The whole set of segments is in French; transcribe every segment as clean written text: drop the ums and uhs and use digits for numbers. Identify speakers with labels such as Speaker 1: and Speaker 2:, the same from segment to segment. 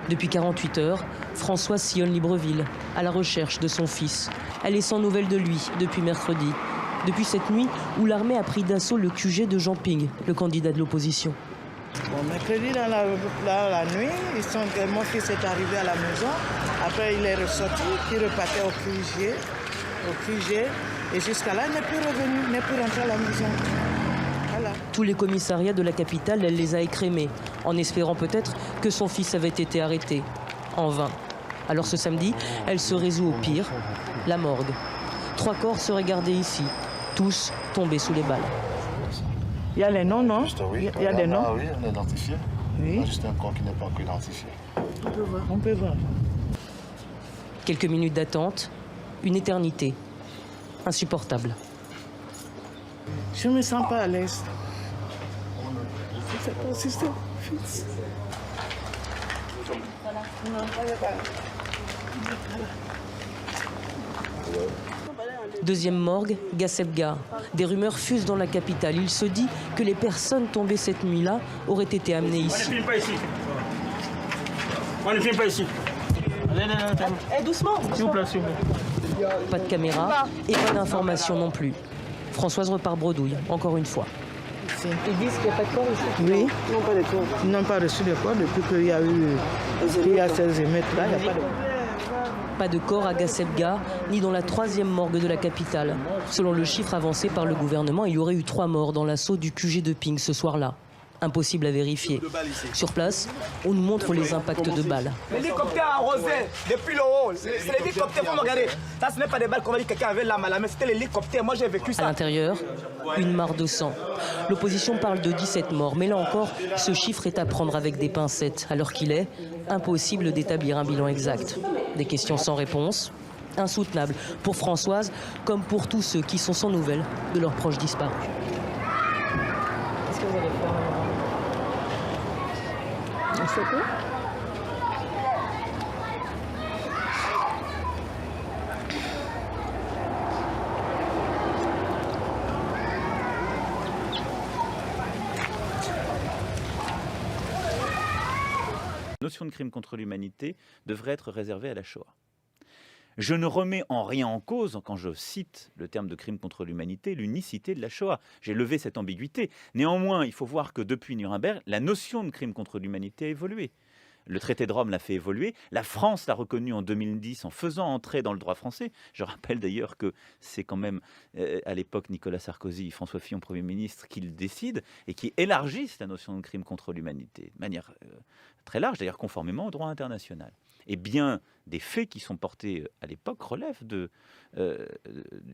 Speaker 1: Depuis 48 heures, Françoise sillonne Libreville, à la recherche de son fils. Elle est sans nouvelles de lui depuis mercredi. Depuis cette nuit où l'armée a pris d'assaut le QG de Jean Ping, le candidat de l'opposition.
Speaker 2: Bon, mercredi, dans la nuit, mon fils est arrivé à la maison. Après, il est ressorti, il repartait au QG. Et jusqu'à là, il n'est plus revenu, il n'est plus rentré à la maison. Voilà.
Speaker 1: Tous les commissariats de la capitale, elle les a écrémés, en espérant peut-être que son fils avait été arrêté. En vain. Alors ce samedi, elle se résout au pire, la morgue. 3 corps seraient gardés ici, tous tombés sous les balles.
Speaker 2: Il y a les noms, non?
Speaker 3: Oui,
Speaker 2: il y a des noms.
Speaker 3: Oui, on est identifié.
Speaker 2: Oui.
Speaker 3: Il y a juste un corps qui n'est pas encore identifié.
Speaker 2: On peut voir.
Speaker 1: Quelques minutes d'attente, une éternité. Insupportable.
Speaker 2: Je ne me sens pas à l'aise. C'est pas si c'est fils.
Speaker 1: Deuxième morgue, Gassebga. Des rumeurs fusent dans la capitale. Il se dit que les personnes tombées cette nuit-là auraient été amenées ici.
Speaker 4: On ne filme pas ici. On ne filme pas ici.
Speaker 2: Allez, doucement.
Speaker 4: S'il vous plaît, s'il vous plaît.
Speaker 1: Pas de caméra et pas d'information non plus. Françoise repart bredouille, encore une fois.
Speaker 2: Ils disent qu'il n'y a pas de corps ici? Oui. Ils n'ont pas de corps. Ils n'ont pas reçu de corps depuis qu'il y a ces émeutes-là. Il n'y a pas de corps.
Speaker 1: Pas de corps à Gassebga, ni dans la 3e morgue de la capitale. Selon le chiffre avancé par le gouvernement, il y aurait eu 3 morts dans l'assaut du QG de Ping ce soir-là. Impossible à vérifier. Sur place, on nous montre les impacts de balles.
Speaker 5: L'hélicoptère a arrosé depuis le haut. C'est l'hélicoptère, vous me regardez. Ça, ce n'est pas des balles qu'on va dire que quelqu'un avait la main, mais c'était l'hélicoptère. Moi, j'ai vécu ça.
Speaker 1: À l'intérieur, une mare de sang. L'opposition parle de 17 morts, mais là encore, ce chiffre est à prendre avec des pincettes, alors qu'il est impossible d'établir un bilan exact. Des questions sans réponse, insoutenables pour Françoise, comme pour tous ceux qui sont sans nouvelles de leurs proches disparus. Qu'est-ce que vous allez faire?
Speaker 2: On sait pas.
Speaker 6: La notion de crime contre l'humanité devrait être réservée à la Shoah. Je ne remets en rien en cause, quand je cite le terme de crime contre l'humanité, l'unicité de la Shoah. J'ai levé cette ambiguïté. Néanmoins, il faut voir que depuis Nuremberg, la notion de crime contre l'humanité a évolué. Le traité de Rome l'a fait évoluer. La France l'a reconnu en 2010 en faisant entrer dans le droit français. Je rappelle d'ailleurs que c'est quand même à l'époque Nicolas Sarkozy, François Fillon, Premier ministre, qui le décident et qui élargissent la notion de crime contre l'humanité de manière très large, d'ailleurs conformément au droit international. Et bien des faits qui sont portés à l'époque relèvent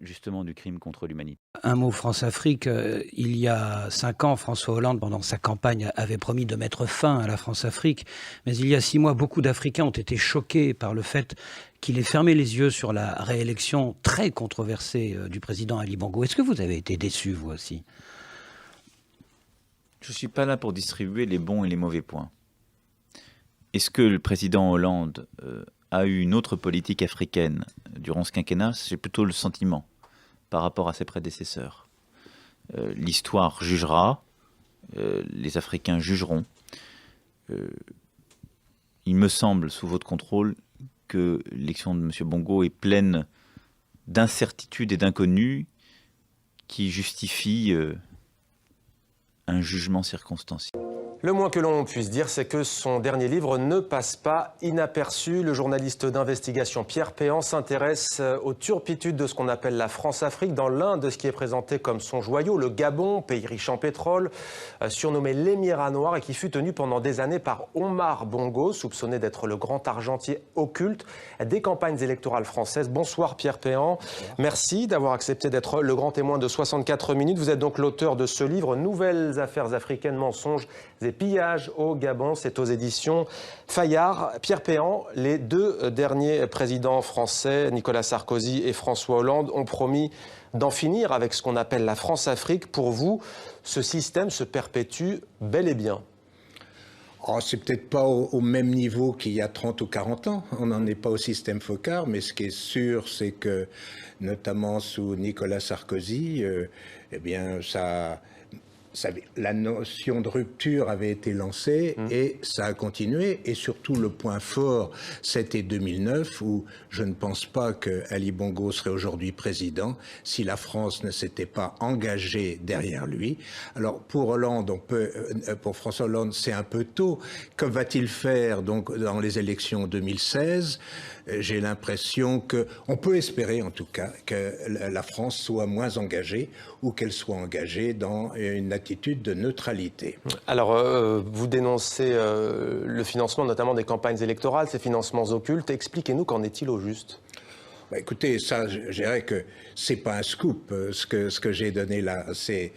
Speaker 6: justement du crime contre l'humanité.
Speaker 7: Un mot France-Afrique. Il y a 5 ans, François Hollande, pendant sa campagne, avait promis de mettre fin à la France-Afrique. Mais il y a 6 mois, beaucoup d'Africains ont été choqués par le fait qu'il ait fermé les yeux sur la réélection très controversée du président Ali Bongo. Est-ce que vous avez été déçu, vous aussi?
Speaker 6: Je ne suis pas là pour distribuer les bons et les mauvais points. Est-ce que le président Hollande a eu une autre politique africaine durant ce quinquennat? J'ai plutôt le sentiment par rapport à ses prédécesseurs. L'histoire jugera, les Africains jugeront. Il me semble, sous votre contrôle, que l'élection de M. Bongo est pleine d'incertitudes et d'inconnus qui justifient un jugement circonstancié.
Speaker 8: Le moins que l'on puisse dire, c'est que son dernier livre ne passe pas inaperçu. Le journaliste d'investigation Pierre Péan s'intéresse aux turpitudes de ce qu'on appelle la France-Afrique dans l'un de ce qui est présenté comme son joyau, le Gabon, pays riche en pétrole, surnommé l'Émirat noir et qui fut tenu pendant des années par Omar Bongo, soupçonné d'être le grand argentier occulte des campagnes électorales françaises. Bonsoir Pierre Péan. Bonsoir. Merci d'avoir accepté d'être le grand témoin de 64 minutes. Vous êtes donc l'auteur de ce livre, Nouvelles affaires africaines, mensonges et pillages au Gabon. C'est aux éditions Fayard. Pierre Péan, les 2 derniers présidents français, Nicolas Sarkozy et François Hollande, ont promis d'en finir avec ce qu'on appelle la France-Afrique. Pour vous, ce système se perpétue bel et bien?
Speaker 9: Oh, c'est peut-être pas au même niveau qu'il y a 30 ou 40 ans. On n'en est pas au système Foccart, mais ce qui est sûr, c'est que, notamment sous Nicolas Sarkozy, eh bien, ça la notion de rupture avait été lancée et ça a continué. Et surtout, le point fort, c'était 2009, où je ne pense pas que Ali Bongo serait aujourd'hui président si la France ne s'était pas engagée derrière lui. Alors, pour Hollande, pour François Hollande, c'est un peu tôt. Que va-t-il faire donc dans les élections 2016 ? J'ai l'impression qu'on peut espérer en tout cas que la France soit moins engagée ou qu'elle soit engagée dans une attitude de neutralité.
Speaker 8: Alors, vous dénoncez le financement notamment des campagnes électorales, ces financements occultes. Expliquez-nous qu'en est-il au juste ?
Speaker 9: Bah, écoutez, ça, je dirais que c'est pas un scoop. Ce que j'ai donné là, c'est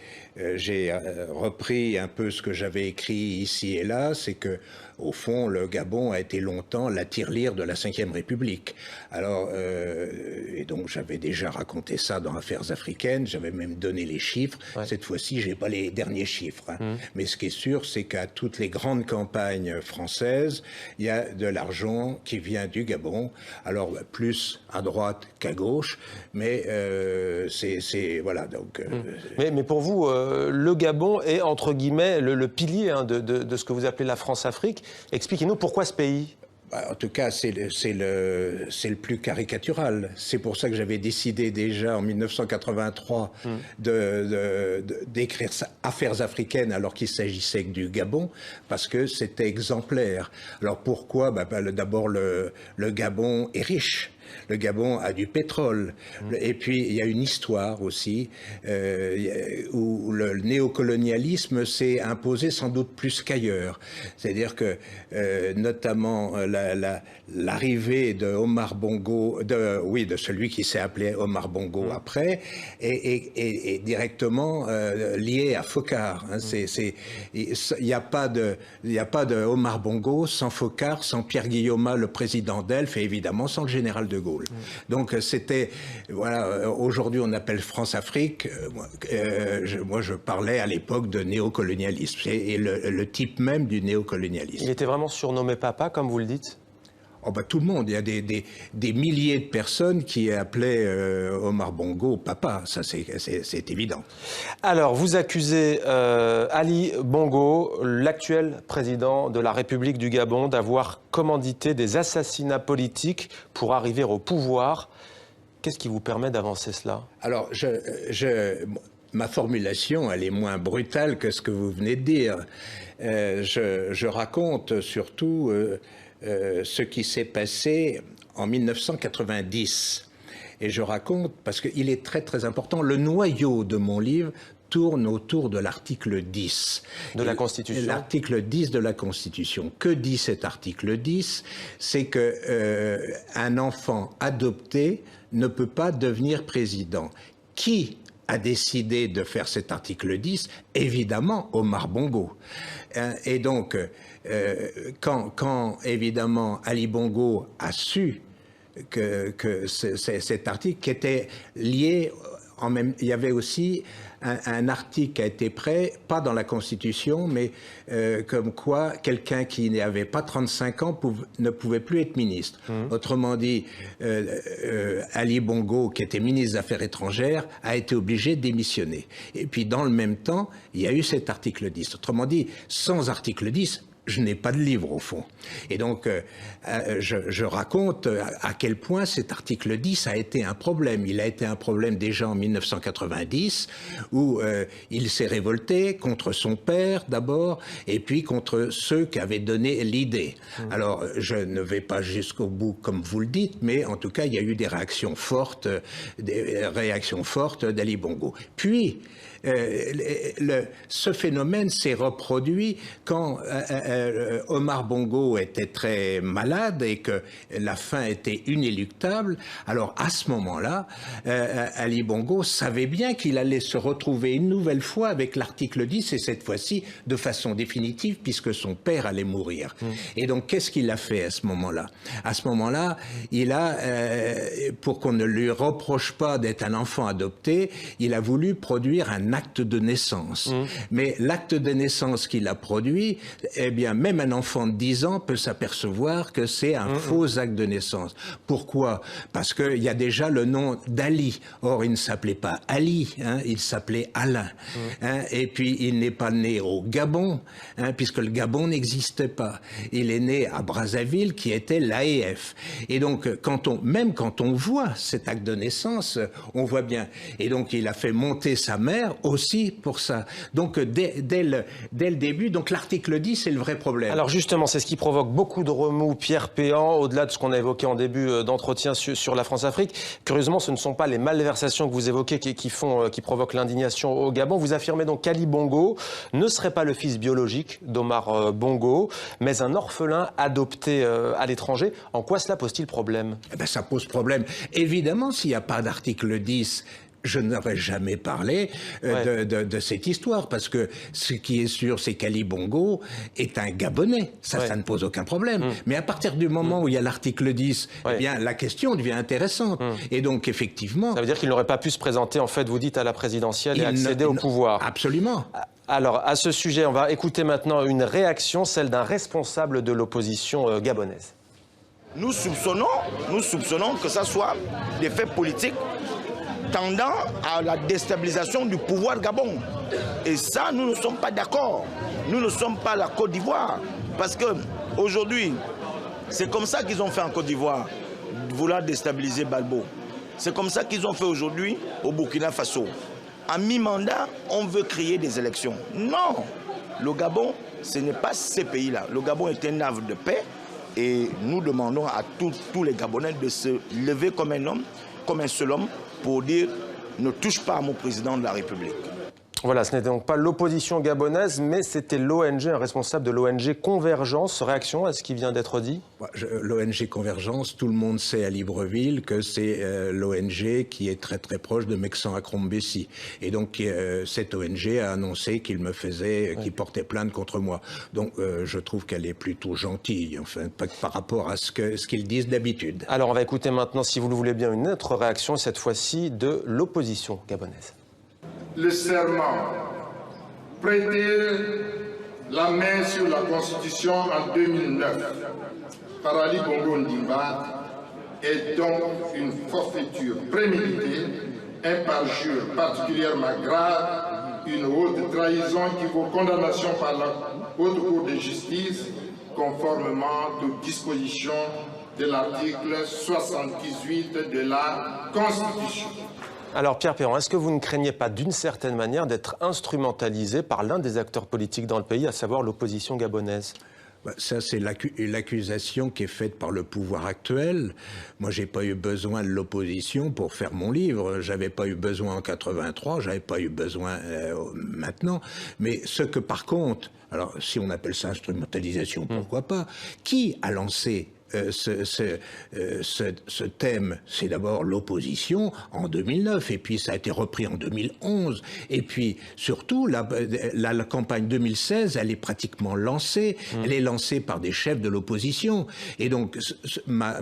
Speaker 9: j'ai repris un peu ce que j'avais écrit ici et là. C'est que, au fond, le Gabon a été longtemps la tirelire de la Ve République. Alors, et donc j'avais déjà raconté ça dans Affaires africaines. J'avais même donné les chiffres. Ouais. Cette fois-ci, j'ai pas les derniers chiffres. Hein. Mais ce qui est sûr, c'est qu'à toutes les grandes campagnes françaises, il y a de l'argent qui vient du Gabon. Alors plus à droite qu'à gauche, mais c'est voilà donc.
Speaker 8: Mais pour vous, le Gabon est entre guillemets le pilier hein, de ce que vous appelez la France-Afrique. Expliquez-nous pourquoi ce pays.
Speaker 9: En tout cas, c'est le plus caricatural. C'est pour ça que j'avais décidé déjà en 1983 d'écrire Affaires africaines alors qu'il s'agissait que du Gabon, parce que c'était exemplaire. Alors pourquoi ? D'abord, le Gabon est riche. Le Gabon a du pétrole. Et puis, il y a une histoire aussi où le néocolonialisme s'est imposé sans doute plus qu'ailleurs. C'est-à-dire que, notamment, l'arrivée de Omar Bongo, de celui qui s'est appelé Omar Bongo après, est directement lié à Foccart. Hein. Il n'y a pas de Omar Bongo sans Foccart, sans Pierre Guillaumat, le président d'Elf, et évidemment sans le général de Gaulle. Donc c'était, voilà, aujourd'hui on appelle France-Afrique, moi je parlais à l'époque de néocolonialisme, et le type même du néocolonialisme.
Speaker 8: Il était vraiment surnommé papa, comme vous le dites ?
Speaker 9: Oh tout le monde, il y a des milliers de personnes qui appelaient Omar Bongo papa, ça c'est évident.
Speaker 8: Alors, vous accusez Ali Bongo, l'actuel président de la République du Gabon, d'avoir commandité des assassinats politiques pour arriver au pouvoir. Qu'est-ce qui vous permet d'avancer cela ?
Speaker 9: Alors, ma formulation, elle est moins brutale que ce que vous venez de dire. Je raconte surtout ce qui s'est passé en 1990. Et je raconte, parce qu'il est très très important, le noyau de mon livre tourne autour de l'article 10.
Speaker 8: De la Constitution.
Speaker 9: L'article 10 de la Constitution. Que dit cet article 10 ? C'est que un enfant adopté ne peut pas devenir président. Qui a décidé de faire cet article 10 ? Évidemment, Omar Bongo. Et donc, quand évidemment Ali Bongo a su que cet article qui était lié, il y avait aussi un article qui a été prêt, pas dans la Constitution, mais comme quoi quelqu'un qui n'avait pas 35 ans ne pouvait plus être ministre. Autrement dit, Ali Bongo, qui était ministre des Affaires étrangères, a été obligé de démissionner. Et puis dans le même temps, il y a eu cet article 10. Autrement dit, sans article 10, je n'ai pas de livre au fond. Et donc, je raconte à quel point cet article 10 a été un problème. Il a été un problème déjà en 1990, où il s'est révolté contre son père d'abord, et puis contre ceux qui avaient donné l'idée. Alors, je ne vais pas jusqu'au bout comme vous le dites, mais en tout cas, il y a eu des réactions fortes d'Ali Bongo. Puis, ce phénomène s'est reproduit quand Omar Bongo était très malade et que la fin était inéluctable. Alors à ce moment-là, Ali Bongo savait bien qu'il allait se retrouver une nouvelle fois avec l'article 10 et cette fois-ci de façon définitive puisque son père allait mourir. Et donc qu'est-ce qu'il a fait à ce moment-là ? À ce moment-là, il a, pour qu'on ne lui reproche pas d'être un enfant adopté, il a voulu produire un acte de naissance. Mais l'acte de naissance qu'il a produit, eh bien, bien, même un enfant de 10 ans peut s'apercevoir que c'est un faux acte de naissance. Pourquoi? Parce qu'il y a déjà le nom d'Ali. Or, il ne s'appelait pas Ali, hein, il s'appelait Alain. Hein, et puis, il n'est pas né au Gabon, hein, puisque le Gabon n'existait pas. Il est né à Brazzaville, qui était l'AEF. Et donc, même quand on voit cet acte de naissance, on voit bien. Et donc, il a fait monter sa mère aussi pour ça. Donc, dès le début, donc l'article 10, c'est le vrai problème.
Speaker 8: Alors justement, c'est ce qui provoque beaucoup de remous, Pierre Péan, au-delà de ce qu'on a évoqué en début d'entretien sur la France-Afrique. Curieusement, ce ne sont pas les malversations que vous évoquez qui provoquent l'indignation au Gabon. Vous affirmez donc qu'Ali Bongo ne serait pas le fils biologique d'Omar Bongo, mais un orphelin adopté à l'étranger. En quoi cela pose-t-il problème?
Speaker 9: Eh ben, ça pose problème. Évidemment, s'il n'y a pas d'article 10, je n'aurais jamais parlé de cette histoire, parce que ce qui est sûr, c'est qu'Ali Bongo est un Gabonais. Ça ne pose aucun problème. Mais à partir du moment où il y a l'article 10, eh bien, la question devient intéressante. Et donc, effectivement...
Speaker 8: Ça veut dire qu'il n'aurait pas pu se présenter, en fait, vous dites, à la présidentielle et accéder au pouvoir.
Speaker 9: Absolument.
Speaker 8: Alors, à ce sujet, on va écouter maintenant une réaction, celle d'un responsable de l'opposition gabonaise.
Speaker 10: Nous soupçonnons que ce soit des faits politiques tendant à la déstabilisation du pouvoir Gabon. Et ça, nous ne sommes pas d'accord. Nous ne sommes pas la Côte d'Ivoire. Parce qu'aujourd'hui, c'est comme ça qu'ils ont fait en Côte d'Ivoire, vouloir déstabiliser Balbo. C'est comme ça qu'ils ont fait aujourd'hui au Burkina Faso. À mi-mandat, on veut créer des élections. Non! Le Gabon, ce n'est pas ces pays-là. Le Gabon est un havre de paix. Et nous demandons à tous les Gabonais de se lever comme un homme, comme un seul homme, pour dire ne touche pas à mon président de la République.
Speaker 8: Voilà, ce n'était donc pas l'opposition gabonaise, mais c'était l'ONG, un responsable de l'ONG Convergence. Réaction à ce qui vient d'être dit?
Speaker 9: L'ONG Convergence, tout le monde sait à Libreville que c'est l'ONG qui est très très proche de Meksan Akrombessi. Et donc cette ONG a annoncé qu'il qu'il portait plainte contre moi. Donc je trouve qu'elle est plutôt gentille, enfin, par rapport à ce qu'ils disent d'habitude.
Speaker 8: Alors on va écouter maintenant, si vous le voulez bien, une autre réaction, cette fois-ci de l'opposition gabonaise.
Speaker 11: Le serment, prêter la main sur la Constitution en 2009 par Ali Bongo Ondimba est donc une forfaiture préméditée, un parjure particulièrement grave, une haute trahison qui vaut condamnation par la Haute Cour de justice conformément aux dispositions de l'article 78 de la Constitution.
Speaker 8: Alors Pierre Péan, est-ce que vous ne craignez pas d'une certaine manière d'être instrumentalisé par l'un des acteurs politiques dans le pays, à savoir l'opposition gabonaise?
Speaker 9: Ça, c'est l'accusation qui est faite par le pouvoir actuel. Moi, j'ai pas eu besoin de l'opposition pour faire mon livre. J'avais pas eu besoin en 83, j'avais pas eu besoin maintenant. Mais ce que, par contre, alors si on appelle ça instrumentalisation, pourquoi pas? Qui a lancé ce thème? C'est d'abord l'opposition en 2009, et puis ça a été repris en 2011, et puis surtout la campagne 2016, elle est pratiquement lancée, elle est lancée par des chefs de l'opposition, et donc ma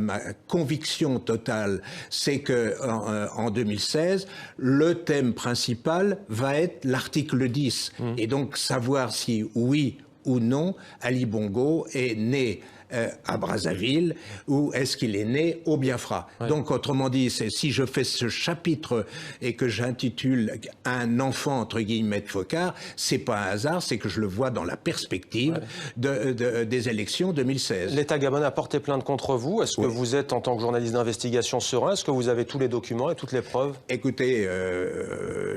Speaker 9: conviction totale, c'est que en 2016, le thème principal va être l'article 10, et donc savoir si oui ou non Ali Bongo est né à Brazzaville, ou est-ce qu'il est né au Biafra? Donc, autrement dit, si je fais ce chapitre et que j'intitule « Un enfant » entre guillemets de Focard, c'est pas un hasard, c'est que je le vois dans la perspective des élections 2016.
Speaker 8: L'État gabonais a porté plainte contre vous. Est-ce que vous êtes, en tant que journaliste d'investigation, serein? Est-ce que vous avez tous les documents et toutes les preuves?
Speaker 9: Écoutez,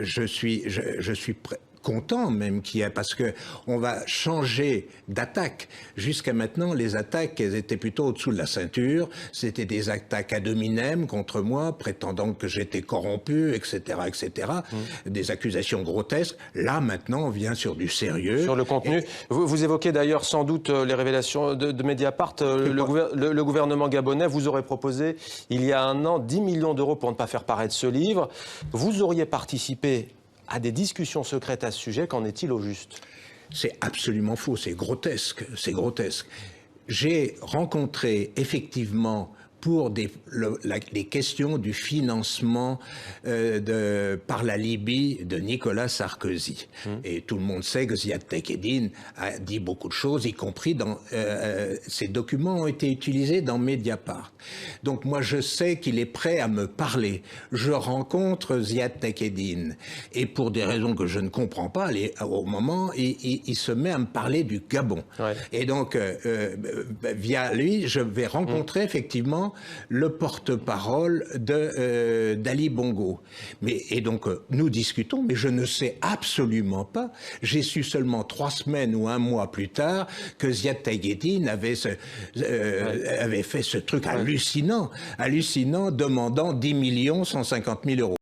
Speaker 9: je suis content même qu'il y ait, parce que on va changer d'attaque. Jusqu'à maintenant, les attaques, elles étaient plutôt au-dessous de la ceinture. C'était des attaques ad hominem contre moi, prétendant que j'étais corrompu, etc., etc. Des accusations grotesques. Là, maintenant, on vient sur du sérieux.
Speaker 8: Sur le contenu. Vous évoquez d'ailleurs sans doute les révélations de Mediapart. Le gouvernement gabonais vous aurait proposé, il y a un an, 10 millions d'euros pour ne pas faire paraître ce livre. Vous auriez participé à des discussions secrètes à ce sujet. Qu'en est-il au juste?
Speaker 9: C'est absolument faux, c'est grotesque, c'est grotesque. J'ai rencontré effectivement pour les questions du financement par la Libye de Nicolas Sarkozy. Et tout le monde sait que Ziad Tekeddine a dit beaucoup de choses, y compris dans... ces documents ont été utilisés dans Mediapart. Donc moi je sais qu'il est prêt à me parler. Je rencontre Ziad Tekeddine et pour des raisons que je ne comprends pas, au moment, il se met à me parler du Gabon. Ouais. Et donc, via lui, je vais rencontrer effectivement le porte-parole d'Ali Bongo. Et donc, nous discutons, mais je ne sais absolument pas. J'ai su seulement 3 semaines ou 1 mois plus tard que Ziad Tekeddine avait fait ce truc hallucinant, demandant 10 150 000 €.